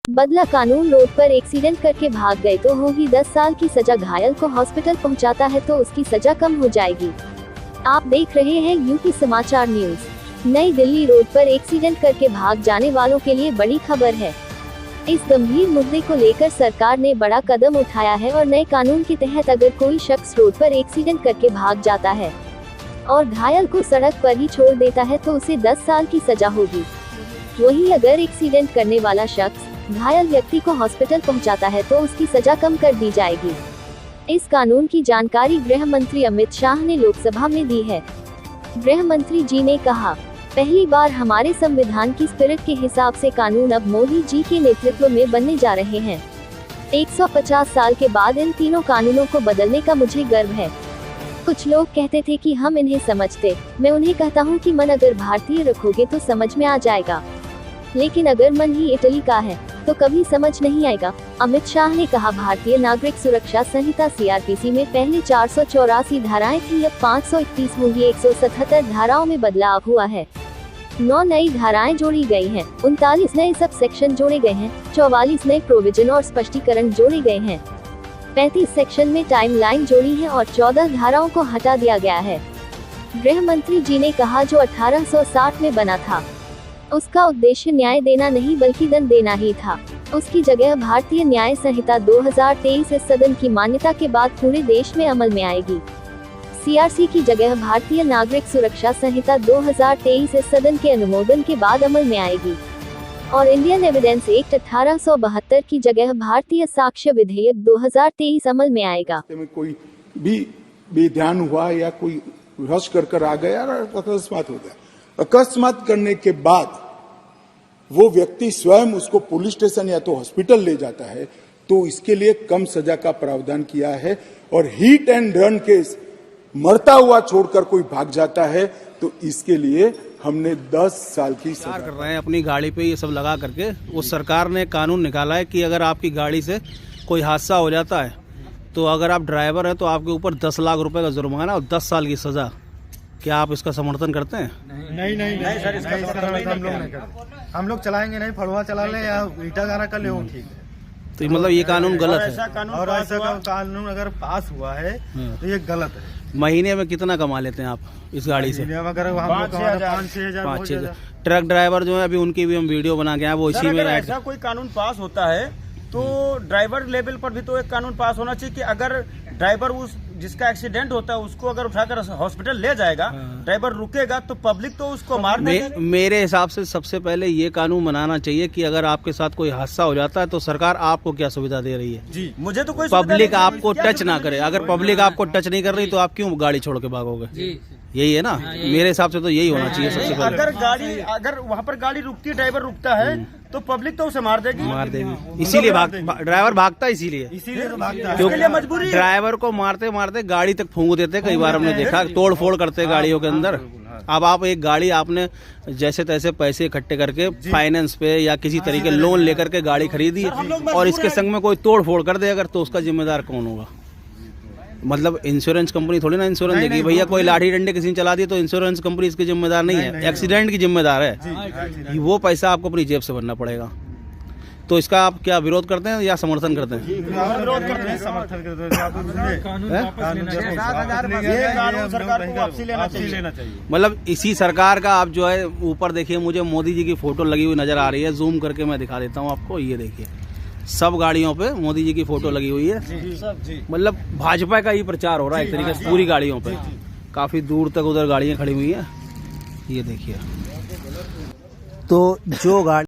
बदला कानून, रोड पर एक्सीडेंट करके भाग गए तो होगी 10 साल की सजा, घायल को हॉस्पिटल पहुंचाता है तो उसकी सजा कम हो जाएगी। आप देख रहे हैं यूपी समाचार न्यूज। नई दिल्ली रोड पर एक्सीडेंट करके भाग जाने वालों के लिए बड़ी खबर है। इस गंभीर मुद्दे को लेकर सरकार ने बड़ा कदम उठाया है और नए कानून के तहत अगर कोई शख्स रोड पर एक्सीडेंट करके भाग जाता है और घायल को सड़क पर ही छोड़ देता है तो उसे 10 साल की सजा होगी। वहीं अगर एक्सीडेंट करने वाला शख्स घायल व्यक्ति को हॉस्पिटल पहुंचाता है तो उसकी सजा कम कर दी जाएगी। इस कानून की जानकारी गृह मंत्री अमित शाह ने लोकसभा में दी है। गृह मंत्री जी ने कहा, पहली बार हमारे संविधान की स्पिरिट के हिसाब से कानून अब मोदी जी के नेतृत्व में बनने जा रहे हैं। 150 साल के बाद इन तीनों कानूनों को बदलने का मुझे गर्व है। कुछ लोग कहते थे कि हम इन्हें समझते, मैं उन्हें कहता हूं कि मन अगर भारतीय रखोगे तो समझ में आ जाएगा, लेकिन अगर मन ही इटली का है तो कभी समझ नहीं आएगा। अमित शाह ने कहा, भारतीय नागरिक सुरक्षा संहिता CRPC में पहले 484 धाराएं थी, अब 531 होंगी। 177 धाराओं में बदलाव हुआ है। 9 नई धाराएं जोड़ी गई हैं, 39 नए सब सेक्शन जोड़े गए हैं, 44 नए प्रोविजन और स्पष्टीकरण जोड़े गए हैं, 35 सेक्शन में टाइमलाइन जोड़ी है और 14 धाराओं को हटा दिया गया है। गृह मंत्री जी ने कहा, जो 1860 में बना था उसका उद्देश्य न्याय देना नहीं बल्कि दंड देना ही था। उसकी जगह भारतीय न्याय संहिता 2023 इस सदन की मान्यता के बाद पूरे देश में अमल में आएगी। CRC की जगह भारतीय नागरिक सुरक्षा संहिता 2023 इस सदन के अनुमोदन के बाद अमल में आएगी और इंडियन एविडेंस एक्ट 1872 की जगह भारतीय साक्ष्य विधेयक 2023 अमल में आएगा। कोई भी बेध्यान हुआ या कोई रश कर आ गया और अकस्मात हो गया, अकस्मात करने के बाद वो व्यक्ति स्वयं उसको पुलिस स्टेशन या तो हॉस्पिटल ले जाता है तो इसके लिए कम सजा का प्रावधान किया है। और हिट एंड रन केस, मरता हुआ छोड़कर कोई भाग जाता है तो इसके लिए हमने 10 साल की सजा कर रहे हैं अपनी गाड़ी पे ये सब लगा करके। वो सरकार ने कानून निकाला है कि अगर आपकी गाड़ी से कोई हादसा हो जाता है तो अगर आप ड्राइवर हैं तो आपके ऊपर 10 लाख रुपए का जुर्माना और 10 साल की सजा। क्या आप इसका समर्थन करते हैं? नहीं सर, इसका समर्थन हम लोग नहीं करते। हम लोग चलाएंगे नहीं, फड़वा चला ले या ईटा गारा कर ले, वो ठीक है। तो मतलब ये कानून गलत है और ऐसा कानून अगर पास हुआ है तो ये गलत है। महीने में कितना कमा लेते हैं आप इस गाड़ी से? अगर 5-6 हजार। ट्रक ड्राइवर जो है अभी उनकी भी हम वीडियो बना के आए, वो इसी में ऐसा कोई कानून पास होता है तो ड्राइवर लेवल पर भी तो एक कानून पास होना चाहिए कि अगर ड्राइवर उस जिसका एक्सीडेंट होता है उसको अगर उठाकर हॉस्पिटल ले जाएगा, ड्राइवर रुकेगा तो पब्लिक तो उसको मार देगी। मेरे हिसाब से सबसे पहले ये कानून बनाना चाहिए कि अगर आपके साथ कोई हादसा हो जाता है तो सरकार आपको क्या सुविधा दे रही है? जी, मुझे तो कोई पब्लिक आपको टच ना करे। अगर पब्लिक आपको टच नहीं कर रही तो आप क्यों गाड़ी छोड़ के भागोगे? यही है ना, मेरे हिसाब से तो यही होना चाहिए सबसे पहले। अगर वहाँ पर गाड़ी रुकती है, ड्राइवर रुकता है तो पब्लिक तो उसे मार देगी। इसीलिए ड्राइवर भागता है, इसीलिए तो भागता है, क्योंकि मजबूरी। ड्राइवर को मारते मारते गाड़ी तक फूंक देते, कई बार हमने देखा, तोड़ फोड़ करते गाड़ियों के अंदर। अब आप एक गाड़ी आपने जैसे तैसे पैसे इकट्ठे करके फाइनेंस पे या किसी तरीके लोन लेकर के गाड़ी खरीदी और इसके संग में कोई तोड़ फोड़ कर दे अगर, तो उसका जिम्मेदार कौन होगा? मतलब इंश्योरेंस कंपनी थोड़ी ना इंश्योरेंस देगी। भैया कोई लाठी डंडे किसी ने चला दिया तो इंश्योरेंस कंपनी इसकी जिम्मेदार नहीं है, एक्सीडेंट की जिम्मेदार है। वो पैसा आपको अपनी जेब से भरना पड़ेगा। तो इसका आप क्या विरोध करते हैं या समर्थन करते हैं? विरोध करते हैं, समर्थन करते हैं। मतलब इसी सरकार का आप जो है ऊपर देखिए, मुझे मोदी जी की फोटो लगी हुई नजर आ रही है। जूम करके मैं दिखा देता हूँ आपको, ये देखिए सब गाड़ियों पे मोदी जी की फोटो लगी हुई है। मतलब भाजपा का ही प्रचार हो रहा है एक तरीके से पूरी गाड़ियों पे। काफी दूर तक उधर गाड़ियां खड़ी हुई है, ये देखिए। तो जो गाड़ी